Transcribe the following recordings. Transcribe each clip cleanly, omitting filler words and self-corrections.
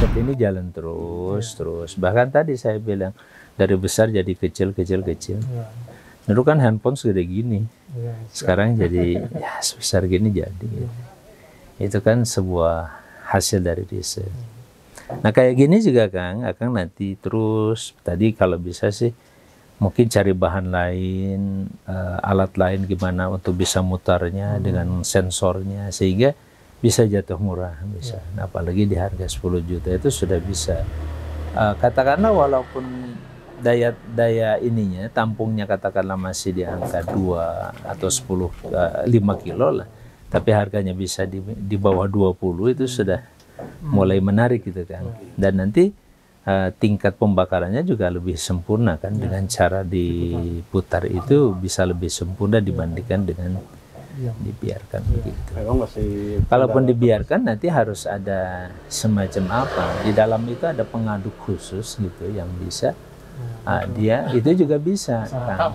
seperti ini jalan terus. Bahkan tadi saya bilang dari besar jadi kecil. Iya. Dulu kan handphone segede gini, Iya. sekarang jadi ya sebesar gini jadi. Itu kan sebuah hasil dari riset. Nah kayak gini juga Kang, Akang nanti terus tadi kalau bisa sih mungkin cari bahan lain, alat lain gimana untuk bisa mutarnya dengan sensornya sehingga bisa jatuh murah bisa. Nah, apalagi di harga 10 juta itu sudah bisa. Katakanlah walaupun daya ininya tampungnya katakanlah masih di angka 2 atau 5 kilo lah. Tapi harganya bisa di bawah 20 itu sudah mulai menarik gitu kan. Dan nanti tingkat pembakarannya juga lebih sempurna kan dengan cara diputar itu bisa lebih sempurna dibandingkan dengan dibiarkan begitu. Kalaupun dibiarkan nanti harus ada semacam apa di dalam itu ada pengaduk khusus gitu yang bisa dia itu juga bisa kan.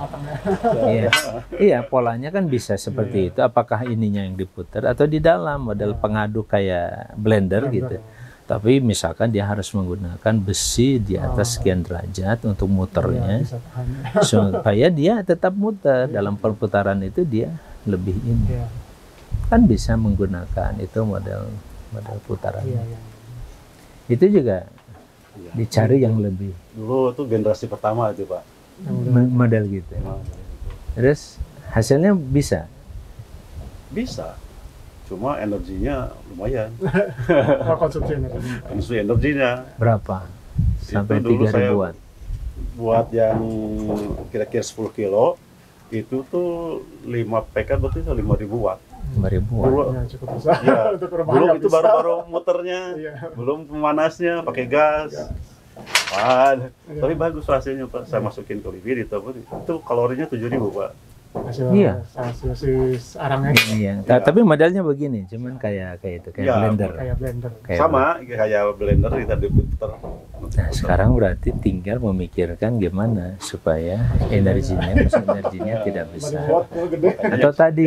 Iya polanya kan bisa seperti itu. Apakah ininya yang diputar atau di dalam model pengaduk kayak blender gitu. Tapi misalkan dia harus menggunakan besi di atas sekian derajat untuk muternya supaya dia tetap muter dalam perputaran itu dia lebih ini. Kan bisa menggunakan itu model putarannya. Itu juga dicari yang lebih. Dulu itu generasi pertama itu Pak. Model gitu. Terus hasilnya bisa? Bisa. Cuma energinya lumayan. Konsumsi energi. Konsumsi energinya. Berapa? Sampai itu dulu 3 saya ribuan? buat yang kira-kira 10 kilo, itu tuh 5 PK berarti 5.000 watt. 5.000 watt. Dulu, Ya, cukup besar. ya, Untuk rumah belum nggak itu bisa. baru-baru muternya, belum pemanasnya, pakai gas. Wah, tapi bagus hasilnya Pak. Saya masukin ke liquid itu kalorinya 7.000 Pak. Hasil arangnya Iya. Tapi modelnya begini, cuman kayak itu kayak Ya, blender. kayak blender. Sama kayak blender kita diputer. Nah, sekarang berarti tinggal memikirkan gimana supaya energinya tidak besar. Atau tadi,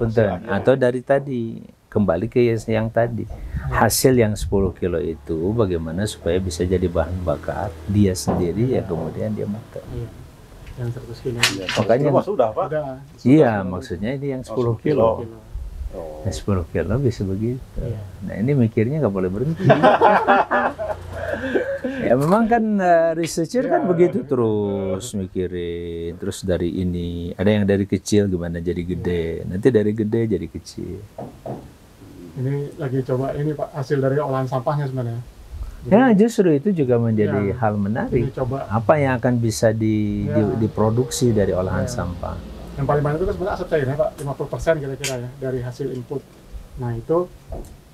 punten, atau dari tadi kembali ke yang tadi. Hasil yang 10 kilo itu bagaimana supaya bisa jadi bahan bakar dia sendiri ya kemudian dia muter. Yang 100 kilo. Makanya sudah Pak. Udah. iya, maksudnya ini yang 10 kilo. Oh. Nah, 10 kilo bisa begitu. Iya. Nah, ini mikirnya nggak boleh berhenti. Ya memang kan researcher kan begitu terus mikirin. Terus dari ini, ada yang dari kecil gimana jadi gede. Nanti dari gede jadi kecil. Ini lagi coba ini Pak, hasil dari olahan sampahnya sebenarnya. Ya justru itu juga menjadi hal Jadi menarik. coba Apa yang akan bisa diproduksi dari olahan sampah. yang paling banyak itu kan sebenarnya asap cairnya Pak, 50% kira-kira ya dari hasil input. Nah itu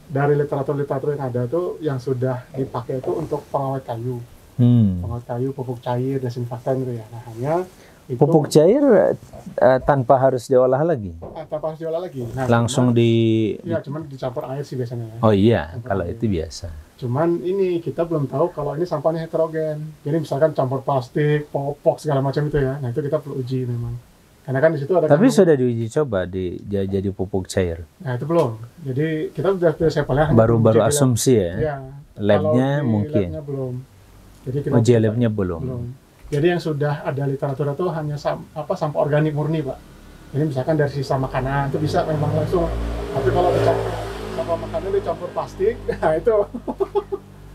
dari literatur yang ada tuh yang sudah dipakai itu untuk pengawet kayu. Pengawet kayu, pupuk cair, desinfektan gitu ya. Nah hanya itu, Pupuk cair tanpa harus diolah lagi. tanpa harus diolah lagi. Nah, Langsung cuman dicampur air sih biasanya. Oh iya, Campur kalau air. itu biasa. Cuman ini kita belum tahu kalau ini sampahnya heterogen. Jadi misalkan campur plastik, popok segala macam itu ya. Nah itu kita perlu uji memang. Karena kan di situ ada. Tapi sudah diuji coba jadi pupuk cair. Nah itu belum. Jadi kita sudah sampelnya. Baru asumsi ya. Ya. Labnya Kalau di mungkin. labnya belum. Jadi kita Uji labnya belum. Jadi yang sudah ada literatur itu hanya sampah organik murni Pak. Jadi misalkan dari sisa makanan itu bisa memang langsung. Tapi kalau dicampur sampah makanan dicampur plastik, nah itu.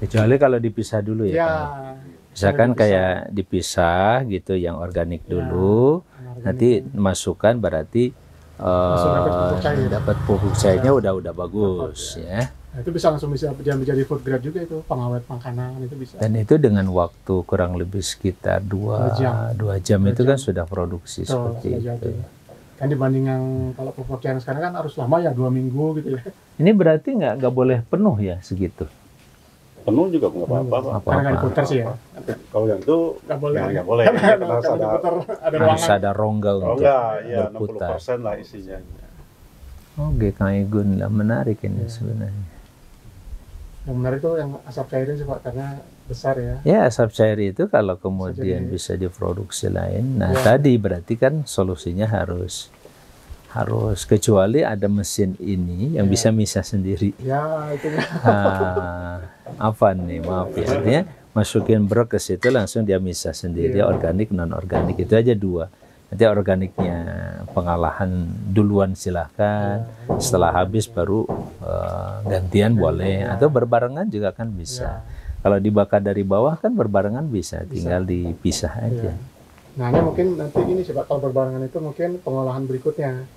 Kecuali kalau dipisah dulu ya. Ya. Kan? Misalkan kayak dipisah gitu yang organik dulu, nanti masukkan berarti dapat pupuk cairnya udah bagus ya. Nah, itu bisa langsung bisa jadi food grade juga itu, pengawet makanan itu bisa. Dan itu dengan waktu kurang lebih sekitar 2 jam itu kan sudah produksi seperti itu. Jadi. Kan dibanding yang kalau pupuk cair sekarang kan harus lama ya 2 minggu gitu ya. Ini berarti nggak boleh penuh ya segitu? Penuh juga nggak apa-apa Pak. Karena nggak diputar sih ya. Kalau yang itu Nggak boleh. nggak boleh. Karena Harus ada diputar ada Harus ruangan. ada rongga oh untuk enggak, ya berputar. 60% lah isinya. Oke, Kang Igun lah menarik ini sebenarnya. Yang menarik tuh yang asap cairnya sih Pak, karena besar ya. Ya, asap cair itu kalau kemudian bisa diproduksi lain. Nah, tadi berarti kan solusinya harus harus, kecuali ada mesin ini yang bisa misah sendiri. Ya, itu. Apa nih, maaf ya, artinya masukin brok ke situ langsung dia misah sendiri, organik non organik itu aja dua. Nanti organiknya pengalahan duluan silahkan, setelah habis baru gantian boleh, atau berbarengan juga kan bisa. Kalau dibakar dari bawah kan berbarengan bisa, tinggal dipisah aja. Nah ini mungkin nanti ini sih Pak, kalau berbarengan itu mungkin pengolahan berikutnya.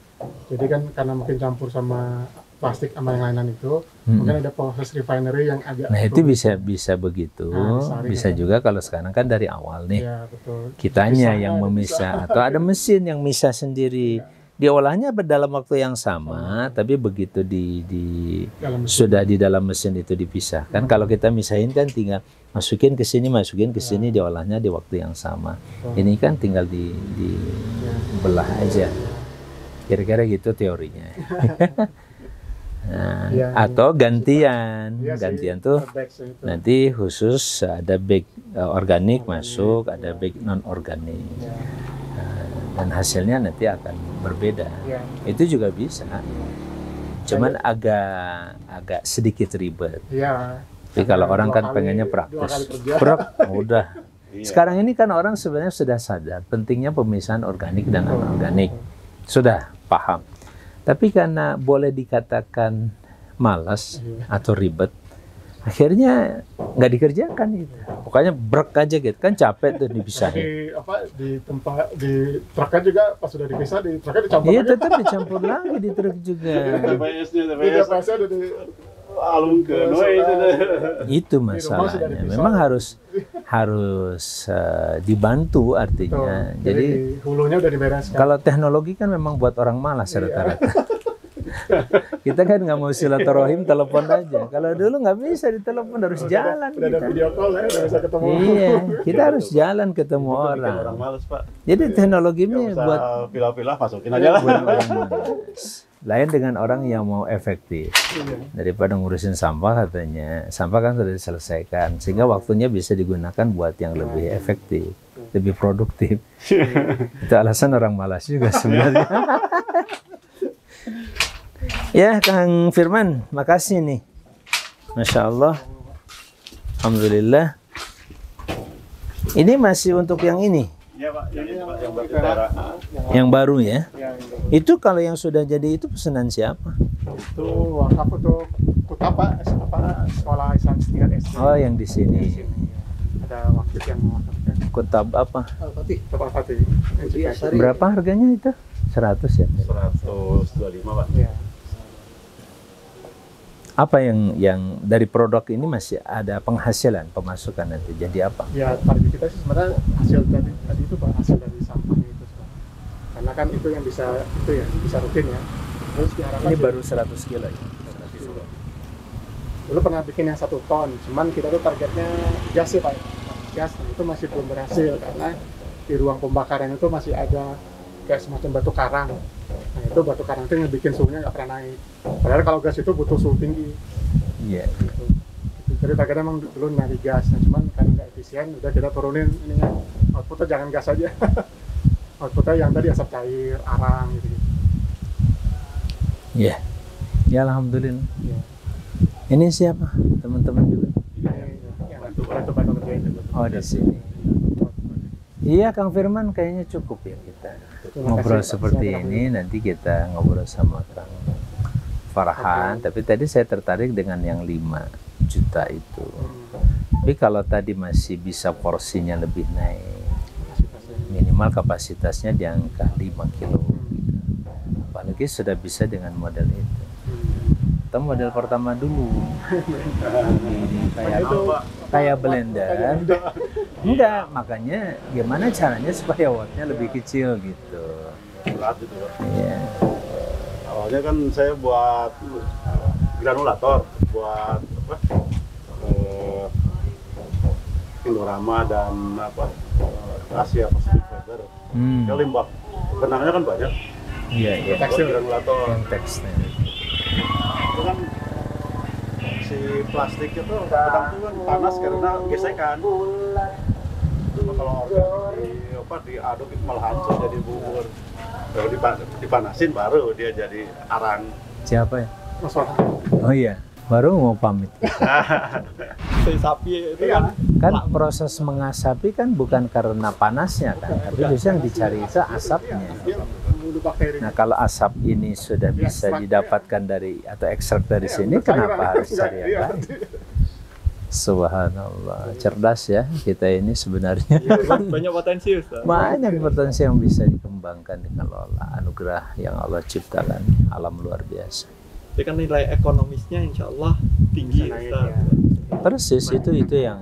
Jadi kan karena mungkin campur sama plastik sama yang lainan itu, mungkin ada proses refinery yang agak. Nah itu bisa begitu, bisa juga kalau sekarang kan dari awal nih, betul. Kitanya yang memisah, atau ada mesin yang misah sendiri. Diolahnya dalam waktu yang sama, tapi begitu sudah di dalam mesin itu dipisahkan. Kalau kita misahin kan tinggal masukin ke sini, diolahnya di waktu yang sama. Ini kan tinggal dibelah aja. Kira-kira gitu teorinya. Nah, atau gantian tuh nanti khusus ada bag organik masuk, ada bag non organik. Dan hasilnya nanti akan berbeda. Itu juga bisa. Cuman agak sedikit ribet. Tapi kalau orang kan pengennya praktis. Udah. Sekarang ini kan orang sebenarnya sudah sadar pentingnya pemisahan organik dan non-organik. Sudah paham. Tapi karena boleh dikatakan malas atau ribet, akhirnya nggak dikerjakan gitu. Pokoknya brek aja gitu, kan capek tuh dipisahin. Di truknya juga pas sudah dipisah, di truknya dicampur. Iya, tetap dicampur lagi di truk juga. Itu masalahnya. Memang harus dibantu artinya. Jadi hulunya udah dibereskan. Kalau teknologi kan memang buat orang malas rata-rata. Kita kan nggak mau silaturahim, telepon aja. Kalau dulu nggak bisa ditelepon, harus jalan. Udah ada video call ya, udah bisa ketemu. Iya, kita harus jalan ketemu orang. Males, Pak. Jadi teknologi ini buat pilah-pilah masukin aja lah. Lain dengan orang yang mau efektif. Daripada ngurusin sampah katanya, sampah kan sudah diselesaikan, sehingga waktunya bisa digunakan buat yang lebih efektif, lebih produktif. Itu alasan orang malas juga sebenarnya. Ya, Kang Firman, makasih nih. Masya Allah. Alhamdulillah. Ini masih untuk yang ini? Iya, Pak. Yang baru ya? Itu kalau yang sudah jadi itu pesanan siapa? Itu wakaf untuk Kuta, Pak. Sekolah Islam setingkat SD. Oh, yang di sini. Ada wakil yang mewakafkan. Kutab apa? Al-Fatih. Berapa harganya itu? 100 ya? 125, Pak. Iya. Apa yang dari produk ini masih ada penghasilan, pemasukan nanti? Jadi apa? Ya, target kita sih sebenarnya hasil tadi itu Pak, hasil dari sampahnya itu Pak. Karena kan itu yang bisa rutin ya. Terus diharapkan ini baru 100 kilo ya? 100 kilo. Dulu pernah bikin yang 1 ton, cuman kita tuh targetnya gas sih Pak. Gas, itu masih belum berhasil karena di ruang pembakaran itu masih ada kayak semacam batu karang. Nah itu batu karang itu yang bikin suhunya nggak pernah naik. Padahal kalau gas itu butuh suhu tinggi. Iya. Gitu. Jadi targetnya memang dulu nyari gas, nah, cuman karena nggak efisien, udah kita turunin ininya. Outputnya jangan gas aja. Outputnya yang tadi asap cair, arang gitu. Iya. Ya alhamdulillah. Ya. Ini siapa? Teman-teman juga? Yang bantu kerjain itu. Oh di sini. Iya Kang Firman, kayaknya cukup ya kita ngobrol seperti ini. Nanti kita ngobrol sama Kang Farhan. Tapi tadi saya tertarik dengan yang 5 juta itu. Tapi kalau tadi masih bisa porsinya lebih naik, minimal kapasitasnya di angka 5 kilo. Apalagi sudah bisa dengan model itu. Kita model pertama dulu. Kayak blender. Enggak, makanya gimana caranya supaya wattnya lebih kecil gitu. Berat gitu, Pak. Iya. Awalnya kan saya buat granulator, buat apa? Indorama dan Asia Pacific Fiber. Ya limbah benangnya kan banyak. Iya. Tekstil granulator. Yang tekstil. Itu kan si plastik itu kadang tuh kan panas karena gesekan. Cuma kalau diaduk itu malah hancur jadi bubur. Kalau dipanasin baru dia jadi arang. Siapa ya? Mas Wahab. Oh iya, baru mau pamit. Sapi itu Kan proses mengasapi kan bukan karena panasnya kan, tapi biasanya yang dicari itu asapnya. Dia membunuh bakteri. Nah kalau asap ini sudah bisa didapatkan dari atau ekstrak dari sini, kenapa harus cari yang lain? Subhanallah, cerdas ya kita ini sebenarnya. banyak potensi Ustaz. Banyak potensi yang bisa dikembangkan dengan Allah, anugerah yang Allah ciptakan, alam luar biasa. Jadi kan nilai ekonomisnya insya Allah tinggi Ustaz. Persis itu yang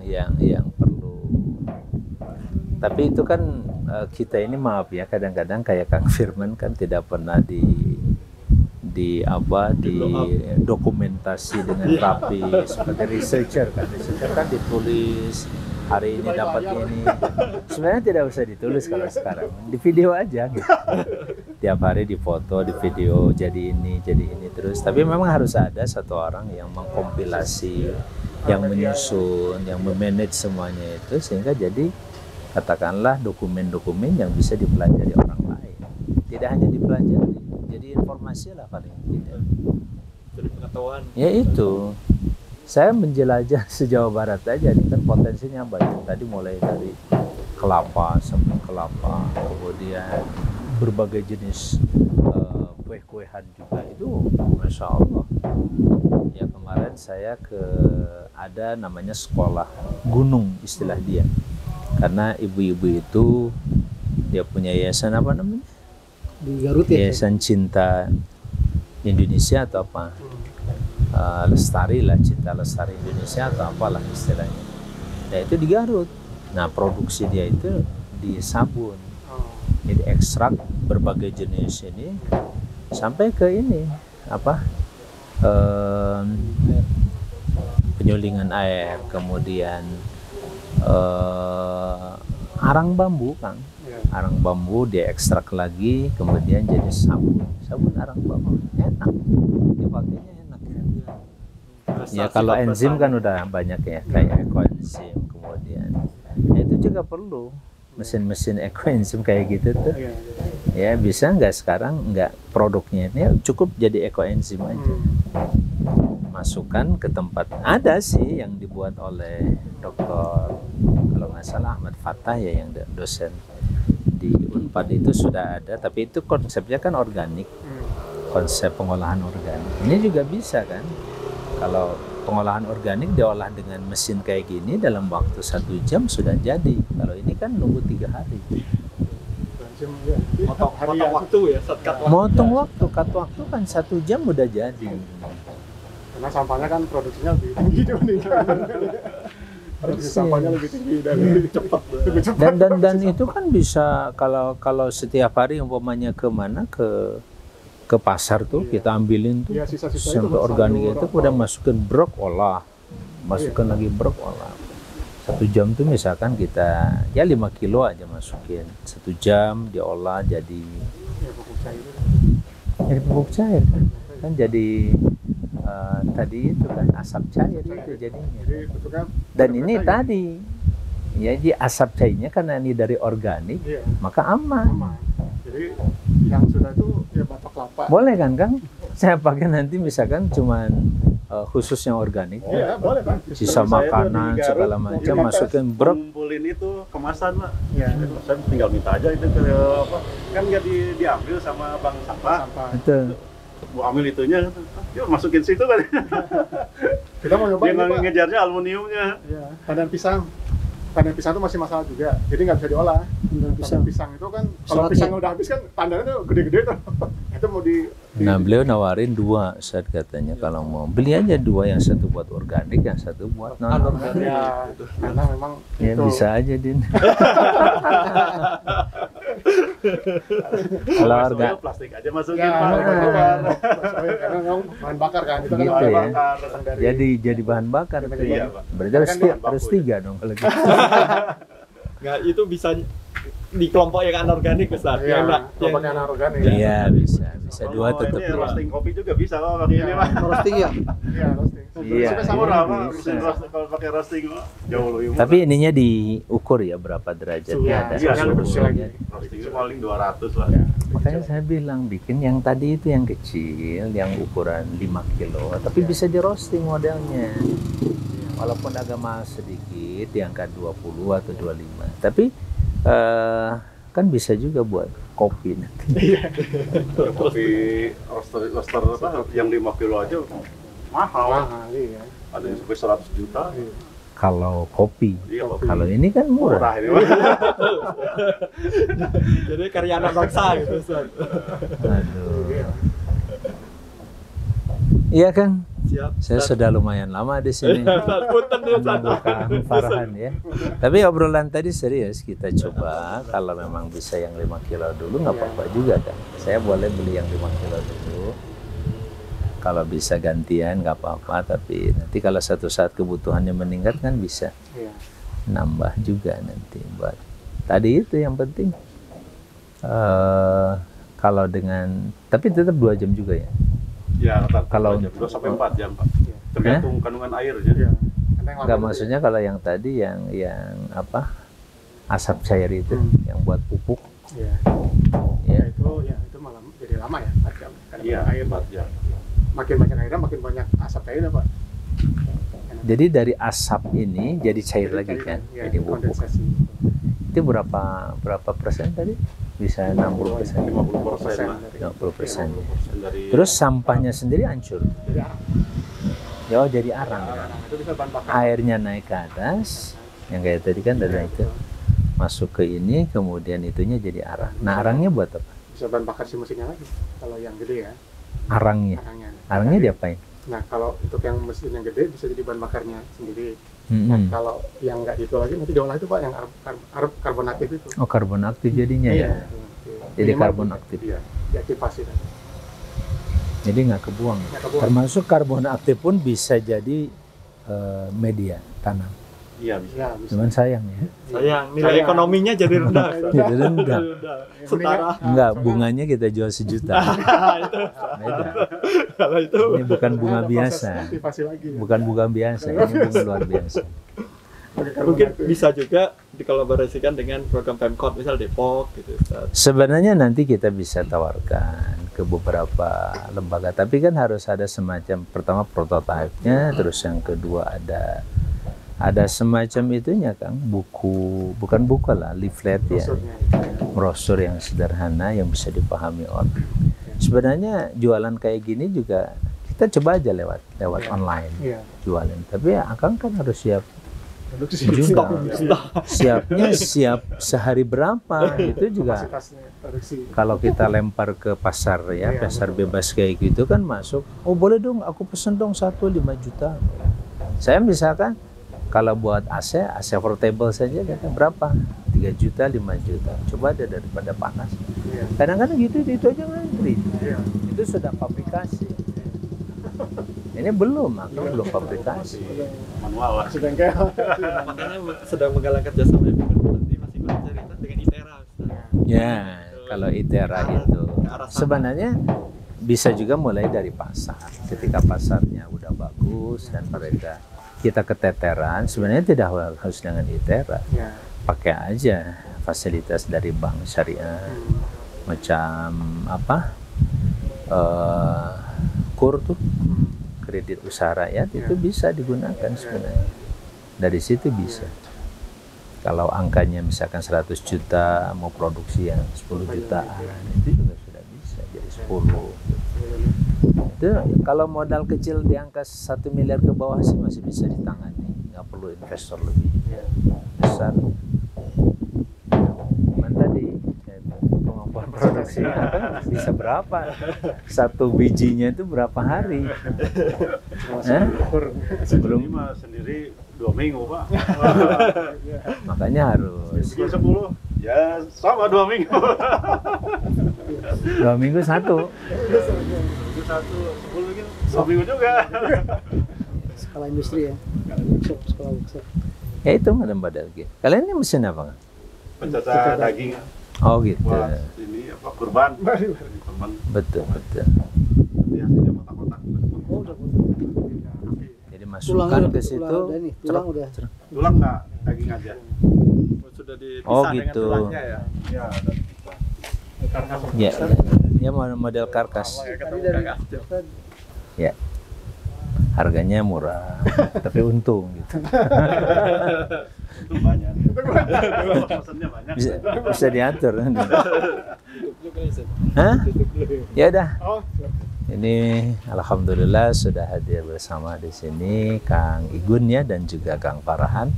perlu. Tapi itu kan kita ini maaf ya, kadang-kadang kayak Kang Firman kan tidak pernah dokumentasi dengan rapi sebagai researcher kan ditulis hari ini dapat ini. Sebenarnya tidak usah ditulis kalau sekarang, di video aja gitu. Tiap hari difoto, di video jadi ini terus. Tapi memang harus ada satu orang yang mengkompilasi, yang menyusun, yang memanage semuanya itu sehingga jadi katakanlah dokumen-dokumen yang bisa dipelajari orang lain. Tidak hanya dipelajari, jadi informasi lah paling tidak. Jadi pengetahuan. Ya itu. Saya menjelajah se-Jawa Barat aja, ini kan potensinya banyak. Tadi mulai dari kelapa sampai kelapa, kemudian berbagai jenis kue-kuehan juga itu, masya Allah. Ya kemarin saya ada namanya sekolah gunung istilah dia, karena ibu-ibu itu dia punya yayasan apa namanya? Di Garut ya? Yayasan Cinta Indonesia atau apa? Lestari lah, Cinta Lestari Indonesia atau apalah istilahnya. Nah itu di Garut. Nah produksi dia itu di sabun, jadi ekstrak berbagai jenis ini sampai ke ini apa penyulingan air, kemudian arang bambu Kang. Arang bambu dia ekstrak lagi, kemudian jadi sabun arang bambu, enak dipakainya. Ya kalau enzim kan udah banyak ya, kayak ekoenzim, kemudian ya itu juga perlu mesin-mesin ekoenzim kayak gitu tuh. Ya bisa nggak sekarang nggak produknya ini cukup jadi ekoenzim aja, masukkan ke tempat. Ada sih yang dibuat oleh dokter kalau nggak salah Ahmad Fattah ya, yang dosen di Unpad itu sudah ada, tapi itu konsepnya kan organik, konsep pengolahan organik. Ini juga bisa kan. Kalau pengolahan organik diolah dengan mesin kayak gini dalam waktu 1 jam sudah jadi. Kalau ini kan nunggu 3 hari. Motong waktu ya, motong waktu, cut waktu kan 1 jam udah jadi. Karena sampahnya kan produksinya lebih tinggi dibandingkan. Produksi sampahnya lebih tinggi dan lebih cepat. Dan itu kan bisa kalau setiap hari umpamanya kemana ke pasar tuh kita ambilin tuh sampai organik itu udah masukin brok olah, masukkan lagi brok olah. 1 jam tuh misalkan kita ya 5 kilo aja masukin, 1 jam diolah jadi pupuk cair kan jadi tadi itu kan asap cair itu jadinya. Dan ini tadi ya di asap cairnya karena ini dari organik maka aman. Jadi yang sudah itu ya batok kelapa. Boleh kan Kang? Saya pakai nanti misalkan cuman khusus yang organik. Iya, boleh Kang. Sisa makanan segala macam masukin brok. Kumpulin itu kemasan Pak. Iya. Saya tinggal minta aja itu ke apa? Kan nggak diambil sama bank sampah. Betul. Mau ambil itunya, yuk masukin situ kan. Kita mau nyoba. Dia ngejarnya aluminiumnya. Iya. Panen pisang itu masih masalah juga, jadi nggak bisa diolah. Pisang itu kan kalau pisang udah habis kan tandannya tuh gede-gede tuh. Itu mau Nah beliau nawarin 2 saat katanya kalau mau beli aja 2, yang satu buat organik, yang satu buat non organik. Ya, karena memang ya itu bisa aja Din. Kalau organik plastik aja masukin ya, karena memang bahan bakar kan itu gitu kan bahan ya. bakar jadi bahan bakar tuh ya. Berarti harus 3 dong kalau gitu. Nggak, itu bisa di kelompok yang anorganik Ustaz. Iya, Yang kelompok yang anorganik. Iya, bisa dua Kalau tetap. ini roasting kopi juga bisa kalau pakai ini mah. Roasting ya. Iya, roasting. Iya, Sampai sama iya, apa? bisa. Mesin roasting kalau pakai roasting mah jauh lebih murah. Tapi ininya diukur ya berapa derajatnya Iya, ada iya, suhunya. lebih lagi. roasting itu paling 200 lah. Ya. Makanya saya bilang bikin yang tadi itu yang kecil, yang ukuran 5 kilo, tapi bisa di roasting modelnya. Walaupun agak mahal sedikit, di angka 20 atau 25. Tapi kan bisa juga buat kopi nanti. Ya, kopi roaster apa yang 5 kilo aja mahal. Mahal, iya. Ada yang sampai 100 juta. Kalau kopi. Iya, kopi. Kalau ini kan murah. Murah ini mah. jadi karya anak bangsa gitu Ustaz. Aduh. Iya Kang, Siap. saya sudah lumayan lama di sini. Punten ya Ustaz. Bukan Farhan ya. Tapi obrolan tadi serius, kita coba kalau memang bisa yang 5 kilo dulu nggak apa-apa juga kan. Saya boleh beli yang 5 kilo dulu. Kalau bisa gantian nggak apa-apa, tapi nanti kalau satu saat kebutuhannya meningkat kan bisa Iya. nambah juga nanti buat. Tadi itu yang penting. Kalau dengan, tapi tetap 2 jam juga ya. Ya, rata-rata Kalau- 2 sampai 4 jam, Pak. Iya. Tergantung kandungan airnya. Iya. Karena yang Nggak, lama maksudnya kalau yang tadi yang apa asap cair itu yang buat pupuk Iya. ya. Itu malam jadi lama ya, 4 jam. Karena Iya, air 4 jam. makin banyak airnya makin banyak asap airnya, Pak. Jadi dari asap ini jadi cair lagi kan, Ya, jadi pupuk. kondensasi. Itu berapa persen tadi? Bisa 60%, 50% lah. 50%. Dari Terus sampahnya sendiri hancur. Jadi arang. Ya, jadi arang. Itu bisa bahan bakar. Airnya naik ke atas, yang kayak tadi kan ada itu masuk ke ini, kemudian itunya jadi arang. Nah, arangnya buat apa? Bisa bahan bakar si mesinnya lagi. Kalau yang gede ya, Arangnya. arangnya. Arangnya diapain? Nah, kalau untuk yang mesin yang gede bisa jadi bahan bakarnya sendiri. Mm-mm. Nah, kalau yang nggak gitu lagi nanti diolah itu Pak yang karbon aktif itu. Oh, karbon aktif jadinya ya. Jadi Minimal karbon gitu. aktif. Iya, diaktifasi tadi. Jadi nggak kebuang. Nggak kebuang. Termasuk karbon aktif pun bisa jadi media tanam. Iya, bisa. Ya, bisa. Cuman sayang ya. Sayang, nilai Sayang. ekonominya jadi rendah. Jadi rendah. Setara. Enggak, bunganya kita jual 1 juta. Itu. Beda. Kalau itu Ini bukan bunga Ada biasa. proses aktivasi lagi. Ya. Bukan bunga biasa, ini bunga luar biasa. Pakai karbon mungkin aktif. bisa juga dikolaborasikan dengan program Pemkot misal Depok gitu Ustaz. Sebenarnya nanti kita bisa tawarkan ke beberapa lembaga, tapi kan harus ada semacam, pertama prototipenya, terus yang kedua ada semacam itunya Kang, buku, bukan buku lah, leaflet ya, Brosurnya. brosur yang sederhana yang bisa dipahami orang. Sebenarnya jualan kayak gini juga kita coba aja lewat online Iya. jualan, tapi ya Akang kan harus siap Produksi juga. Stok. Siapnya siap sehari berapa itu juga. Kapasitasnya produksi. Kalau kita lempar ke pasar ya, Iya, pasar betul. bebas kayak gitu kan masuk. Oh boleh dong, aku pesen dong 5 juta. Saya misalkan kalau buat AC portable saja kata berapa? 3 juta, 5 juta. Coba deh daripada panas. Iya. Kadang-kadang gitu itu aja ngantri. Iya. Itu sudah pabrikasi. Ini belum, belum pabrikasi. Manual lah. Sedang kayak Makanya sedang menggalakkan jasa nanti masih bercerita dengan ITERA Ustaz. Ya, kalau ITERA itu Ke arah sana. sebenarnya bisa juga mulai dari pasar. Ketika pasarnya udah bagus dan mereka kita keteteran, sebenarnya tidak harus dengan ITERA. ya. Pakai aja fasilitas dari bank syariah, macam apa? KUR tuh, kredit usaha rakyat itu bisa digunakan sebenarnya. Dari situ bisa. Kalau angkanya misalkan 100 juta, mau produksi yang 10 jutaan, itu juga sudah bisa jadi 10. Itu kalau modal kecil di angka 1 miliar ke bawah sih masih bisa ditangani, nggak perlu investor lebih besar. Cuman tadi kemampuan produksi kan bisa berapa? Satu bijinya itu berapa hari? Sebelum ini mah sendiri 2 minggu Pak. Makanya harus Bikin 10 ya sama 2 minggu. 2 minggu satu. Itu 10 minggu 2 minggu juga. Skala industri ya. Workshop, skala workshop. Ya itu Madam Badalgi. Kalian ini mesin apa? Kan? pencaca daging Oh gitu. buat ini apa kurban. Kurban. Betul. Nanti hasilnya kotak-kotak. Oh, udah Jadi masukkan ke situ. Tulang udah. Tulang nggak, daging aja. Sudah dipisah Oh, dengan gitu. tulangnya ya. Ya, ada kita. karkas. Ya model karkas. Ketemu kakak. Ya. Harganya murah, tapi untung gitu. Itu banyak. Pesannya banyak. Bisa diatur kan. Hah? Ya udah. Oh, Ini alhamdulillah sudah hadir bersama di sini Kang Igun ya dan juga Kang Farhan.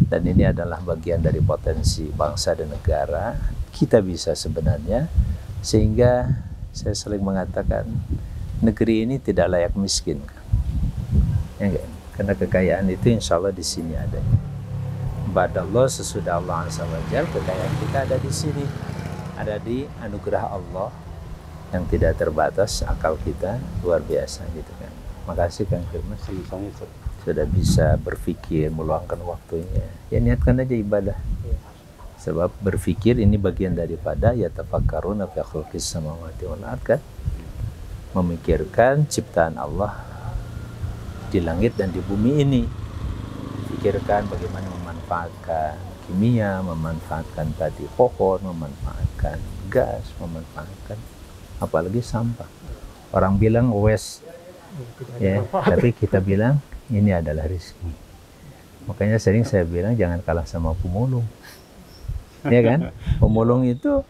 Dan ini adalah bagian dari potensi bangsa dan negara. Kita bisa sebenarnya, sehingga saya sering mengatakan negeri ini tidak layak miskin. Ya enggak? Karena kekayaan itu insya Allah di sini ada. Badallah sesudah Allah Azza wa Jalla, kekayaan kita ada di sini. Ada di anugerah Allah yang tidak terbatas, akal kita luar biasa gitu kan. Makasih Kang Firman sudah bisa berpikir, meluangkan waktunya. Ya niatkan aja ibadah. Sebab berpikir ini bagian daripada ya tafakkaruna fi khalqis samawati wal ardh kan. Memikirkan ciptaan Allah di langit dan di bumi ini. Pikirkan bagaimana memanfaatkan kimia, memanfaatkan tadi pohon, memanfaatkan gas, memanfaatkan apalagi sampah. Orang bilang waste, ya, tapi kita bilang ini adalah rezeki. Makanya sering saya bilang jangan kalah sama pemulung, ya kan? Pemulung itu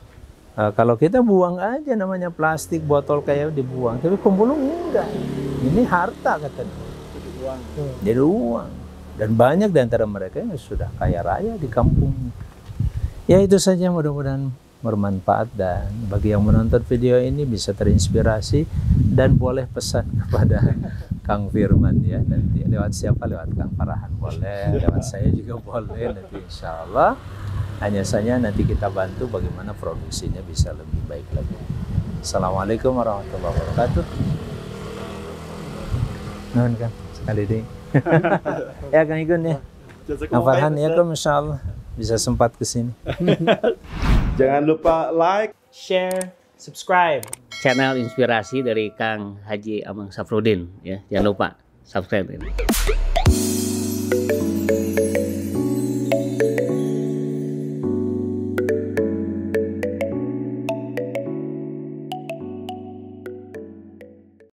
kalau kita buang aja namanya plastik, botol kayak dibuang, tapi pemulung enggak. Ini harta katanya. Jadi uang. Dan banyak di antara mereka yang sudah kaya raya di kampung. Ya itu saja, mudah-mudahan bermanfaat dan bagi yang menonton video ini bisa terinspirasi dan boleh pesan kepada Kang Firman ya nanti lewat siapa, lewat Kang Farhan boleh, lewat saya juga boleh nanti insya Allah. Hanya saja nanti kita bantu bagaimana produksinya bisa lebih baik lagi. Assalamualaikum warahmatullahi wabarakatuh. Nuhun Kang sekali deh. Ya Kang Igun ya. Kang Farhan ya Kang, insya Allah bisa sempat ke sini. Jangan lupa like, share, subscribe. Channel inspirasi dari Kang Haji Amang Safruddin ya. Jangan lupa subscribe ini.